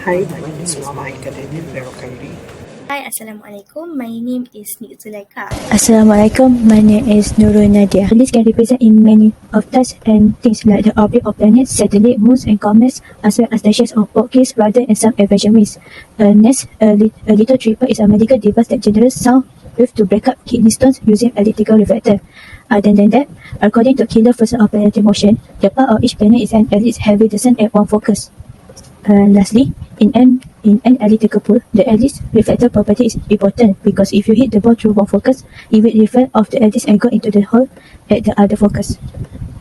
Hi, my name is Muhammad Kadir Berokari. Hi, Assalamualaikum. My name is Nik Zulaika. Assalamualaikum, my name is Nurul Nadia. This can represent in many of tasks and things like the orbit of planets, satellites, moons and comets, as well as the shapes of porkies, rather and some aviation wings. Next, a little tripper is a medical device that generates sound waves to break up kidney stones using elliptical reflector. Other than that, according to Killer First of Planetary Motion, the part of each planet is an ellipse having the sun at one focus. Lastly, in an elliptical pool, the ellipse reflector property is important because if you hit the ball through one focus, it will reflect off the ellipse and go into the hole at the other focus.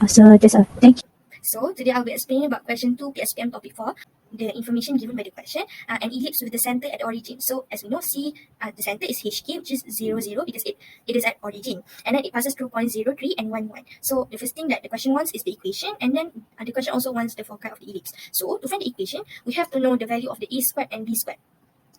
So that's all. Thank you. So today I'll be explaining about question 2 PSPM topic 4, the information given by the question, an ellipse with the center at the origin. So as we know, the center is HK, which is 0, 0 because it is at origin. And then it passes through point 0, 3 and 1, 1. So the first thing that the question wants is the equation, and then the question also wants the foci of the ellipse. So to find the equation, we have to know the value of the A squared and B squared.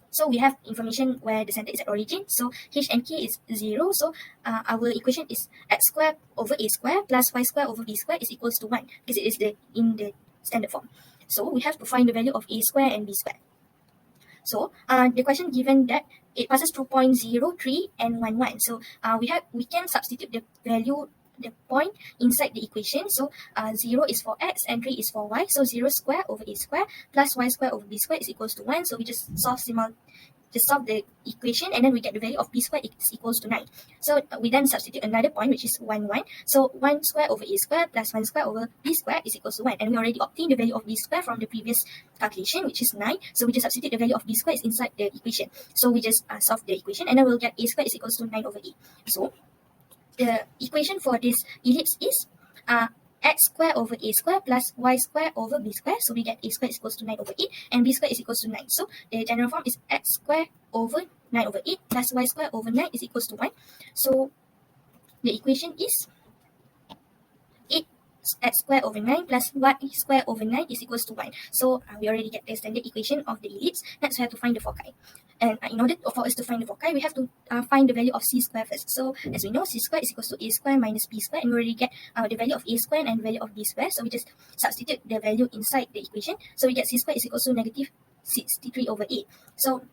So we have information where the center is at origin. So h and k is 0. So our equation is x squared over a squared plus y squared over b squared is equals to 1 because it is in the standard form. So we have to find the value of a squared and b squared. So the question given that it passes through point 0, 3 and 1, 1. So we can substitute the point inside the equation. So 0 is for x and 3 is for y. So 0 square over a square plus y square over b square is equals to 1. So we just solve the equation, and then we get the value of b square is equals to 9. So we then substitute another point, which is 1, 1. So 1 square over a square plus 1 square over b square is equals to 1. And we already obtained the value of b square from the previous calculation, which is 9. So we just substitute the value of b square is inside the equation. So we just solve the equation, and then we'll get a square is equals to 9 over 8. So the equation for this ellipse is x square over a square plus y square over b square. So we get a square is equals to 9 over 8 and b square is equals to 9. So the general form is x square over 9 over 8 plus y square over 9 is equals to 1. So the equation is 8x square over 9 plus y square over 9 is equals to 1. So we already get the standard equation of the ellipse. Next we have to find the foci. And in order for us to find the foci, we have to find the value of c square first. So as we know, c square is equals to a square minus b square, and we already get the value of a square and value of b square. So we just substitute the value inside the equation. So we get c square is equals to negative 63 over 8. So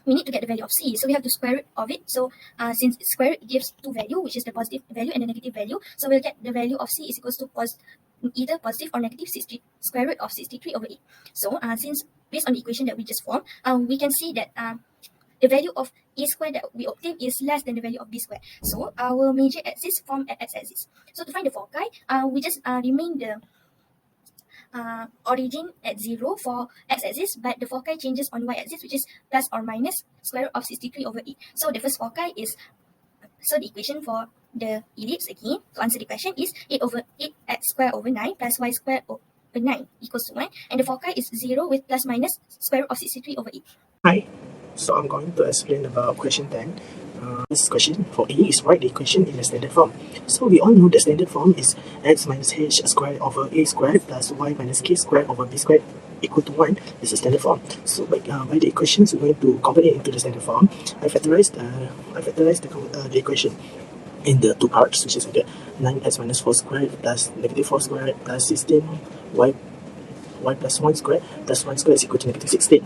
we need to get the value of c, so we have to square root of it. So since square root gives two value, which is the positive value and the negative value, so we'll get the value of c is equals to either positive or negative square root of 63 over 8. So since based on the equation that we just formed, we can see that the value of a square that we obtain is less than the value of b square. So our major axis form at x-axis. So to find the foci, we just remain the origin at 0 for x-axis, but the foci changes on y-axis, which is plus or minus square root of 63 over 8. So the first foci is, so the equation for the ellipse again, to answer the question, is 8x square over 9 plus y square over 9 equals to 1. And the foci is 0 with plus minus square root of 63 over 8. Hi, so I'm going to explain about question 10. This question for A is write the equation in the standard form. So we all know the standard form is x minus h squared over a squared plus y minus k squared over b squared equal to 1 is the standard form. So by the equations, we're going to convert it into the standard form. I factorized the equation in the two parts, which is we get 9x minus 4 squared plus negative 4 squared plus 16y plus 1 squared plus 1 squared is equal to negative 16.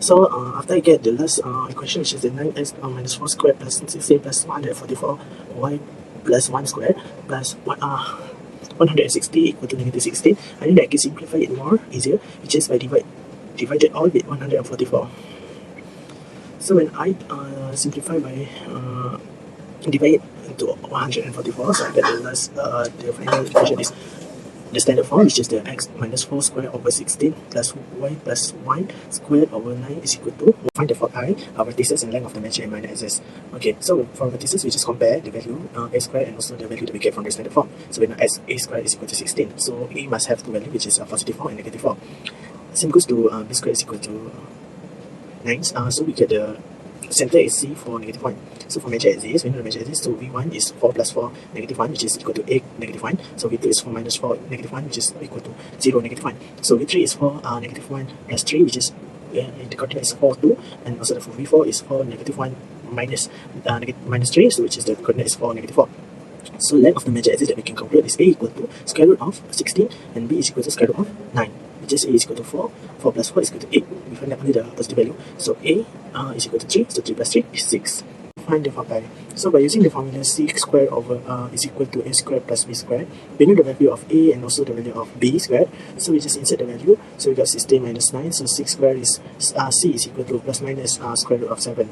So after I get the last equation, which is the 9x minus 4 squared plus 16 plus 144 y plus 1 squared plus 160 equal to negative 16, and then I can simplify it more easier, which is by divided all with 144. So when I simplify by divide it into 144, so I get the last the final equation is the standard form, which is the x minus 4 squared over 16 plus y plus 1 squared over 9 is equal to, we'll find the foci, vertices and length of the measure and minor axis. Okay, so for vertices, we just compare the value a squared and also the value that we get from the standard form. So we know a squared is equal to 16, so a must have two values, which is positive 4 and negative 4. Same goes to b squared is equal to 9, so we get the center is c for negative 1. So for major axis, we know the major axis, so v1 is 4 plus 4 negative 1, which is equal to a negative 1. So v2 is 4 minus 4 negative 1, which is equal to 0 negative 1. So v3 is 4 negative 1 plus 3, which is the coordinate is 4 2, and also the for v4 is 4 negative 1 minus 3, so which is the coordinate is 4 negative 4. So length of the major axis that we can conclude is a equal to square root of 16 and b is equal to square root of 9. which is a is equal to 4. 4 plus 4 is equal to 8. We find out only the positive value. So a is equal to 3. So 3 plus 3 is 6. Find the fungi. So by using the formula c squared over is equal to a squared plus b squared, we know the value of a and also the value of b squared. So we just insert the value. So we got 16 minus 9. So 6 squared is c is equal to plus minus square root of 7.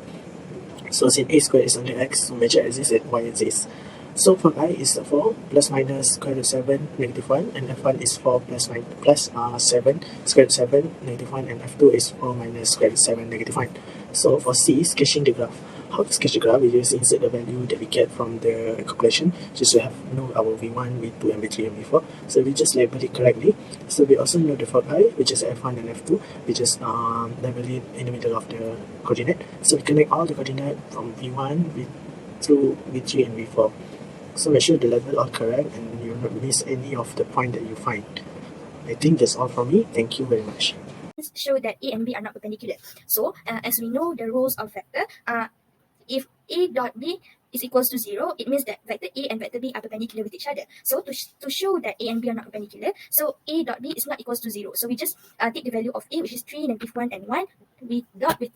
So since a squared is under x, so measure axis at y axis. So for I is 4 plus minus square root 7 negative 1, and f1 is 4 plus 7 square root 7 negative 1, and f2 is 4 minus square root 7 negative 1. So for C, sketching the graph. How to sketch the graph? We just insert the value that we get from the calculation, just to have know our v1, v2, and v3 and v4. So we just label it correctly. So we also know the foci, which is f1 and f2. We just label it in the middle of the coordinate. So we connect all the coordinate from v1 through v3 and v4. So make sure the level are correct and you will not miss any of the point that you find. I think that's all from me. Thank you very much. Show that A and B are not perpendicular. So as we know the rules of vector, if A dot B is equals to 0, it means that vector A and vector B are perpendicular with each other. So to show that A and B are not perpendicular, so A dot B is not equals to 0. So we just take the value of A, which is 3, negative 1, and 1. We dot with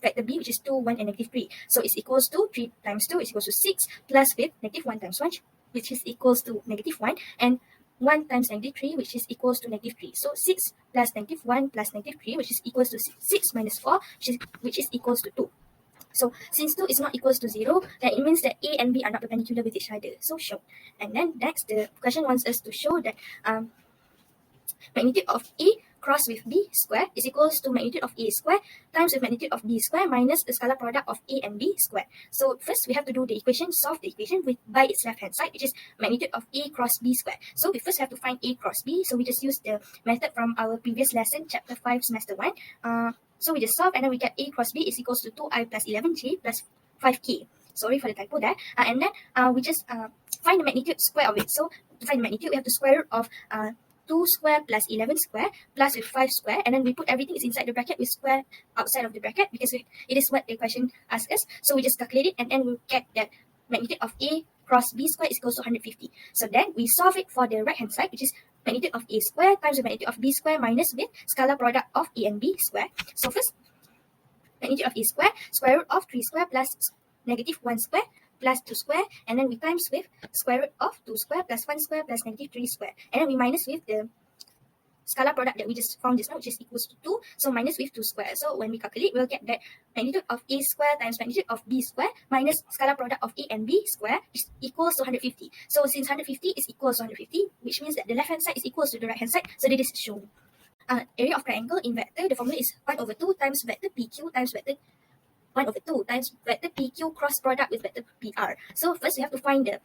vector B, which is 2, 1, and negative 3. So it's equals to 3 times 2 is equals to 6, plus with negative 1 times 1, which is equals to negative 1, and 1 times negative 3, which is equals to negative 3. So 6 plus negative 1 plus negative 3, which is equals to 6 minus 4, which is equals to 2. So since 2 is not equals to 0, then it means that A and B are not perpendicular with each other. So show. And then next, the question wants us to show that magnitude of A cross with B square is equals to magnitude of A square times with magnitude of B square minus the scalar product of A and B square. So first we have to do the equation, solve the equation by its left hand side, which is magnitude of A cross B square. So we first have to find A cross B. So we just use the method from our previous lesson, chapter 5, semester 1. So we just solve and then we get A cross B is equals to 2i plus 11j plus 5k. Sorry for the typo there. And then we just find the magnitude square of it. So to find the magnitude, we have to square root of 2 square plus 11 square plus with 5 square, and then we put everything is inside the bracket with square outside of the bracket because it is what the question asks us. So we just calculate it and then we'll get that magnitude of A cross B square is equals to 150. So then we solve it for the right hand side, which is magnitude of A square times the magnitude of B square minus with scalar product of A and B square. So first, magnitude of A square root of 3 square plus negative 1 square plus 2 square, and then we times with square root of 2 square plus 1 square plus negative 3 square, and then we minus with the scalar product that we just found just now, which is equals to 2, so minus with 2 square. So when we calculate, we'll get that magnitude of A square times magnitude of B square minus scalar product of A and B square is equals to 150. So since 150 is equals to 150, which means that the left hand side is equals to the right hand side, so that is shown. Area of triangle in vector, the formula is 1 over 2 times vector PQ times vector 1 over 2 times vector PQ cross product with vector PR. So first we have to find the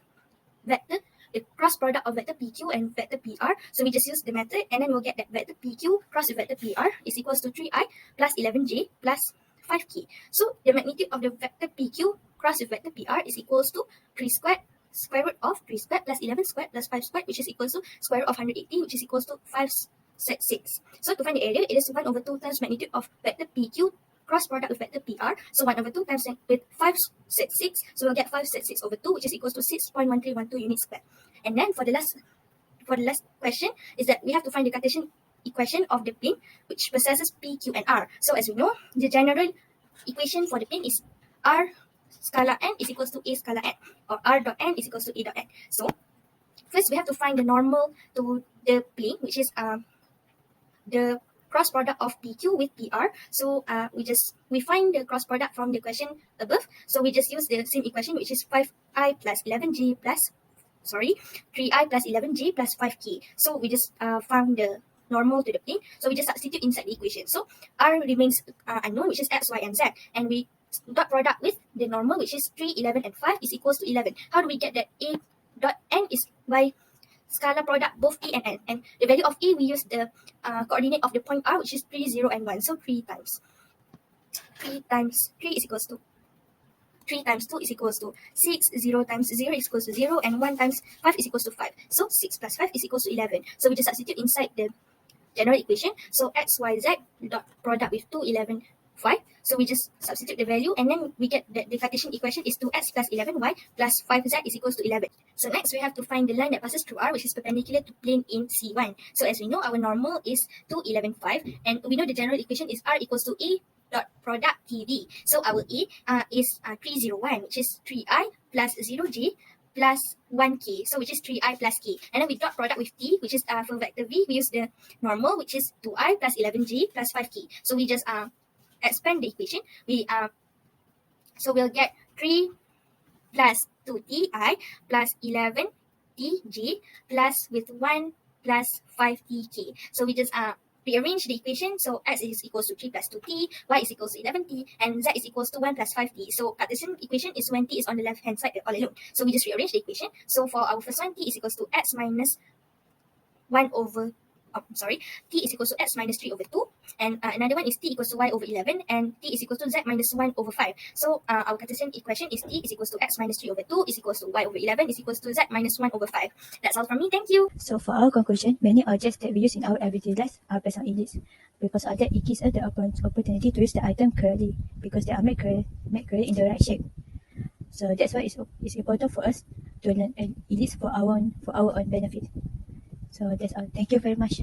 vector, the cross product of vector PQ and vector PR. So we just use the method and then we'll get that vector PQ cross with vector PR is equals to 3i plus 11j plus 5k. So the magnitude of the vector PQ cross with vector PR is equals to 3 squared square root of 3 squared plus 11 squared plus 5 squared, which is equals to square root of 180, which is equals to 5 set 6. So to find the area, it is 1 over 2 times magnitude of vector PQ cross product with vector PR. So 1 over 2 times with 5 set 6. So we'll get 5 set 6 over 2, which is equals to 6.1312 units squared. And then for the last question is that we have to find the Cartesian equation of the plane which possesses P, Q, and R. So as we know, the general equation for the plane is R scalar n is equals to A scalar n, or R dot n is equals to A dot n. So first we have to find the normal to the plane, which is the cross product of PQ with PR. So we find the cross product from the question above. So we just use the same equation, which is 5i plus 11j plus 3i plus 11j plus 5k. So we just found the normal to the plane. So we just substitute inside the equation. So R remains unknown, which is x, y, and z, and we dot product with the normal, which is 3, 11, and 5 is equals to 11. How do we get that? A dot n is by scalar product both A and n, and the value of A we use the coordinate of the point R, which is 3, 0, and 1. So 3 times 3 is equals to 3 times 2 is equals to 6, 0 times 0 is equals to 0, and 1 times 5 is equals to 5. So 6 plus 5 is equals to 11. So we just substitute inside the general equation. So x, y, z dot product with 2, 11, 5. So we just substitute the value and then we get that the Cartesian equation is 2x plus 11y plus 5z is equals to 11. So next we have to find the line that passes through R, which is perpendicular to plane in C1. So as we know, our normal is 2, 11, 5, and we know the general equation is R equals to A dot product TV. So our A is 301, which is 3i plus 0j plus 1k, so which is 3i plus k. And then we dot product with t, which is for vector v, we use the normal, which is 2i plus 11j plus 5k. So we just expand the equation. So we'll get 3 plus 2ti plus 11tj plus with 1 plus 5tk. So we just rearrange the equation. So x is equals to 3 plus 2t, y is equals to 11t, and z is equals to 1 plus 5t. So Cartesian equation is when t is on the left hand side all alone. So we just rearrange the equation. So for our first one, t is equals to x minus 1 over t is equals to x minus 3 over 2, and another one is t equals to y over 11, and t is equals to z minus 1 over 5. So our Cartesian equation is t is equals to x minus 3 over 2 is equals to y over 11 is equals to z minus 1 over 5. That's all from me. Thank you. So for our conclusion, many objects that we use in our everyday lives are based on ellipse. Because of that, it gives us the opportunity to use the item correctly because they are made correctly in the right shape. So that's why it's important for us to learn ellipse for our own benefit. So that's all. Thank you very much.